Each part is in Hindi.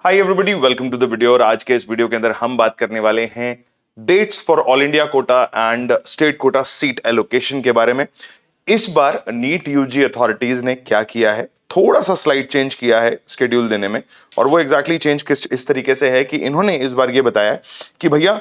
Hi everybody, welcome to the video. और आज के इस वीडियो के अंदर हम बात करने वाले हैं dates for all India quota and state quota seat allocation के बारे में। इस बार नीट यूजी अथॉरिटीज ने क्या किया है, थोड़ा सा स्लाइड चेंज किया है शेड्यूल देने में। और वो एग्जैक्टली चेंज किस इस तरीके से है कि इन्होंने इस बार ये बताया कि भैया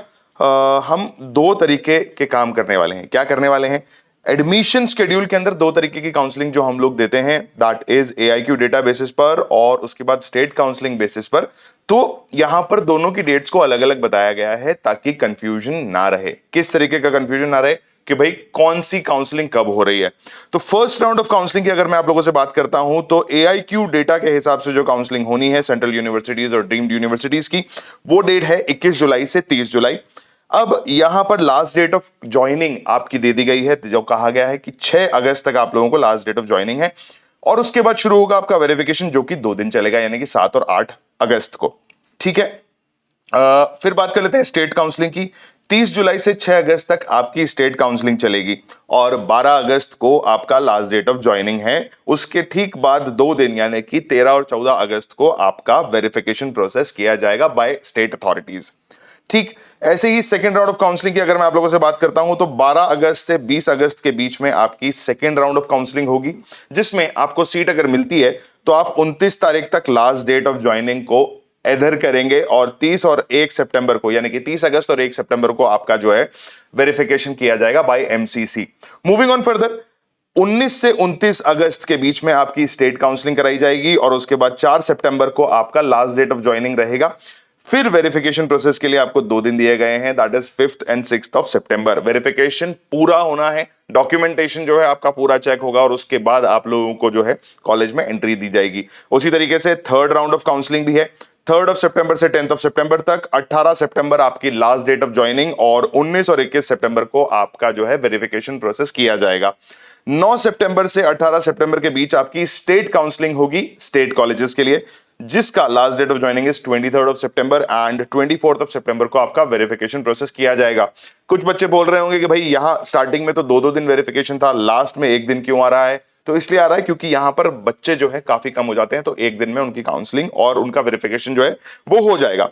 हम दो तरीके के काम करने वाले हैं। क्या करने वाले हैं? एडमिशन शेड्यूल के अंदर दो तरीके की काउंसलिंग जो हम लोग देते हैं, दैट इज एआईक्यू डेटा बेसिस पर और उसके बाद स्टेट काउंसलिंग बेसिस पर। तो यहां पर दोनों की डेट्स को अलग अलग बताया गया है ताकि कंफ्यूजन ना रहे। किस तरीके का कंफ्यूजन ना रहे कि भाई कौन सी काउंसलिंग कब हो रही है। तो फर्स्ट राउंड ऑफ काउंसलिंग की अगर मैं आप लोगों से बात करता हूं तो एआईक्यू डेटा के हिसाब से जो काउंसलिंग होनी है सेंट्रल यूनिवर्सिटीज और डीम्ड यूनिवर्सिटीज की, वो डेट है 21 जुलाई से 30 जुलाई। अब यहां पर लास्ट डेट ऑफ ज्वाइनिंग आपकी दे दी गई है, जो कहा गया है कि 6 अगस्त तक आप लोगों को लास्ट डेट ऑफ ज्वाइनिंग है। और उसके बाद शुरू होगा आपका वेरिफिकेशन, जो कि 2 दिन चलेगा, यानी कि 7 और 8 अगस्त को। ठीक है। फिर बात कर लेते हैं स्टेट काउंसलिंग की। 30 जुलाई से 6 अगस्त तक आपकी स्टेट काउंसलिंग चलेगी और 12 अगस्त को आपका लास्ट डेट ऑफ ज्वाइनिंग है। उसके ठीक बाद 2 दिन यानी कि 13 और 14 अगस्त को आपका वेरिफिकेशन प्रोसेस किया जाएगा बाय स्टेट अथॉरिटीज। ठीक ऐसे ही सेकेंड राउंड ऑफ काउंसलिंग की अगर मैं आप लोगों से बात करता हूं तो 12 अगस्त से 20 अगस्त के बीच में आपकी सेकेंड राउंड ऑफ काउंसलिंग होगी, जिसमें आपको सीट अगर मिलती है तो आप 29 तारीख तक लास्ट डेट ऑफ ज्वाइनिंग को एडर करेंगे और 30 और 1 सितंबर को, यानी कि 30 अगस्त और 1 सितंबर को आपका जो है वेरिफिकेशन किया जाएगा by MCC. Moving on further, 19 से 29 अगस्त के बीच में आपकी स्टेट काउंसलिंग कराई जाएगी और उसके बाद 4 सितंबर को आपका लास्ट डेट ऑफ ज्वाइनिंग रहेगा। फिर वेरिफिकेशन प्रोसेस के लिए आपको 2 दिन दिए गए हैं, that is 5th and 6th of September. Verification पूरा होना है, डॉक्यूमेंटेशन जो है आपका पूरा चेक होगा और उसके बाद आप लोगों को जो है कॉलेज में एंट्री दी जाएगी। उसी तरीके से थर्ड राउंड ऑफ काउंसलिंग भी है, 3rd ऑफ सितंबर से 10th ऑफ सितंबर तक। 18 सितंबर आपकी लास्ट डेट ऑफ ज्वाइनिंग और 19 और 21 सितंबर को आपका जो है वेरिफिकेशन प्रोसेस किया जाएगा। 9 सितंबर से 18 सितंबर के बीच आपकी स्टेट काउंसलिंग होगी स्टेट कॉलेजेस के लिए, जिसका last date of joining is 23rd of September and 24th of September को आपका वेरिफिकेशन प्रोसेस किया जाएगा। कुछ बच्चे बोल रहे होंगे कि भाई यहां स्टार्टिंग में तो 2-2 दिन वेरिफिकेशन था, लास्ट में 1 दिन क्यों आ रहा है? तो इसलिए आ रहा है क्योंकि यहां पर बच्चे जो है काफी कम हो जाते हैं, तो 1 दिन में उनकी काउंसलिंग और उनका वेरिफिकेशन जो है वो हो जाएगा।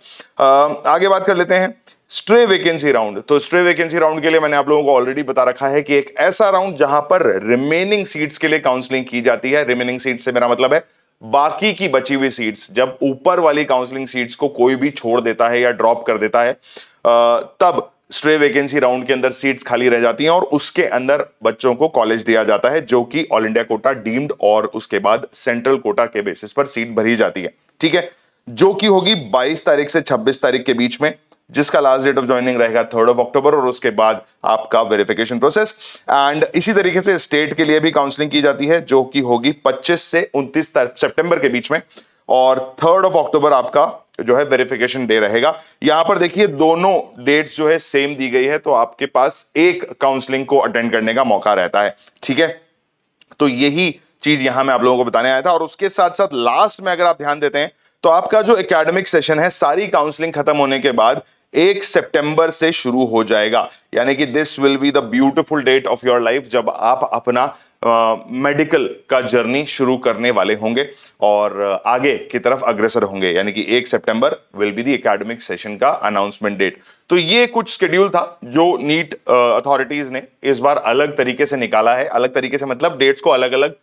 आगे बात कर लेते हैं स्ट्रे वैकेंसी राउंड। तो स्ट्रे वैकेंसी राउंड के लिए मैंने आप लोगों को ऑलरेडी बता रखा है कि एक ऐसा राउंड जहां पर रिमेनिंग सीट्स के लिए काउंसलिंग की जाती है। रिमेनिंग सीट्स से मेरा मतलब है बाकी की बची हुई सीट्स। जब ऊपर वाली काउंसलिंग सीट्स को कोई भी छोड़ देता है या ड्रॉप कर देता है, तब स्ट्रे वैकेंसी राउंड के अंदर सीट्स खाली रह जाती हैं और उसके अंदर बच्चों को कॉलेज दिया जाता है, जो कि ऑल इंडिया कोटा, डीम्ड और उसके बाद सेंट्रल कोटा के बेसिस पर सीट भरी जाती है। ठीक है, जो कि होगी 22 तारीख से 26 तारीख के बीच में, जिसका लास्ट डेट ऑफ ज्वाइनिंग रहेगा 3rd ऑफ अक्टूबर और उसके बाद आपका वेरिफिकेशन प्रोसेस। एंड इसी तरीके से स्टेट के लिए भी काउंसलिंग की जाती है, जो कि होगी 25 से 29 सितंबर के बीच में और 3rd ऑफ अक्टूबर आपका जो है वेरिफिकेशन डे रहेगा। यहां पर देखिए दोनों डेट्स जो है सेम दी गई है, तो आपके पास एक काउंसलिंग को अटेंड करने का मौका रहता है। ठीक है, तो यही चीज यहां मैं आप लोगों को बताने आया था। और उसके साथ साथ लास्ट में अगर आप ध्यान देते हैं तो आपका जो एकेडमिक सेशन है सारी काउंसलिंग खत्म होने के बाद 1 सितंबर से शुरू हो जाएगा, यानी कि this will be the beautiful date of your life, जब आप अपना मेडिकल का जर्नी शुरू करने वाले होंगे और आगे की तरफ अग्रसर होंगे, यानी कि 1 September will be the academic session का अनाउंसमेंट डेट। तो ये कुछ शेड्यूल था जो नीट अथॉरिटीज ने इस बार अलग तरीके से निकाला है। अलग तरीके से मतलब डेट्स को अलग अलग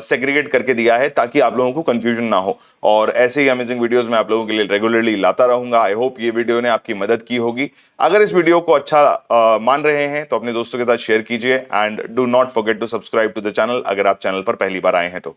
सेग्रीगेट करके दिया है ताकि आप लोगों को कंफ्यूजन ना हो। और ऐसे ही अमेजिंग वीडियोस मैं आप लोगों के लिए रेगुलरली लाता रहूंगा। आई होप ये वीडियो ने आपकी मदद की होगी। अगर इस वीडियो को अच्छा मान रहे हैं तो अपने दोस्तों के साथ शेयर कीजिए and do not forget to subscribe to the channel अगर आप चैनल पर पहली बार आए हैं तो।